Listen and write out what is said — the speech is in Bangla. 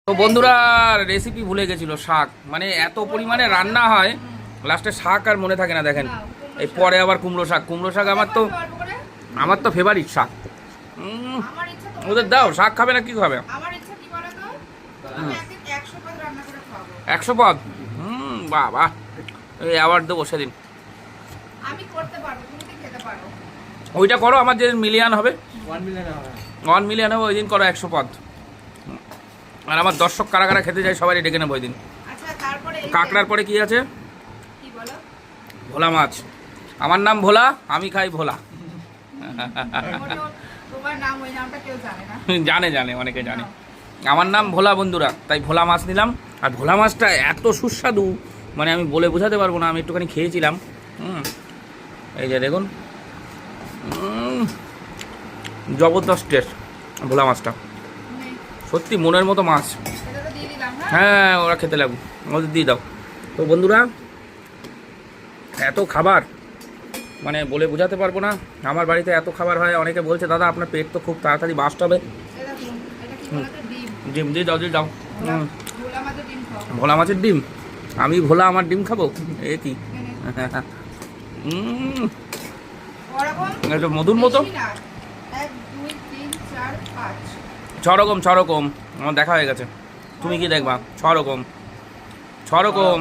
তো বন্ধুরা রেসিপি ভুলে গেছিল, শাক মানে এত পরিমাণে রান্না হয় লাস্টে শাক আর মনে থাকে না। দেখেন এই পরে আবার কুমড়ো শাক আমার তো ফেভারিট শাক। ওদের দাও, শাক খাবে না কি খাবে? 100 পদ। বাবা এই আবার দেবো সেদিন। ওইটা করো, আমার যে মিলিয়ন হবে 1 মিলিয়ন হবে ওই দিন করো 100 পদ। আর আমার দর্শক কারা কারা খেতে যায় সবাই ডেকে নেবো ওই দিন। কাঁকড়ার পরে কি আছে? ভোলা মাছ। আমার নাম ভোলা, আমি খাই ভোলা। জানে জানে, অনেকে জানে আমার নাম ভোলা বন্ধুরা, তাই ভোলা মাছ নিলাম। আর ভোলা মাছটা এত সুস্বাদু মানে আমি বলে বোঝাতে পারবো না। আমি একটুখানি খেয়েছিলাম। এই যে দেখুন, জবরদস্ত টেস্ট ভোলা মাছটা, সত্যি মনের মতো মাছ। হ্যাঁ ওরা খেতে লাগবে, ওদের দিয়ে দাও। তো বন্ধুরা এত খাবার মানে বলে বোঝাতে পারবো না। আমার বাড়িতে এত খাবার হয়, অনেকে বলছে দাদা আপনার পেট তো খুব তাড়াতাড়ি বাস্ট হবে। ডিম দিয়ে দাও, দিয়ে দাও। ভোলা মাছের ডিম, আমি ভোলা আমার ডিম খাবো এ কি? এটা মধুর মতো। 6 রকম আমার দেখা হয়ে গেছে। তুমি কি দেখবা? 6 রকম।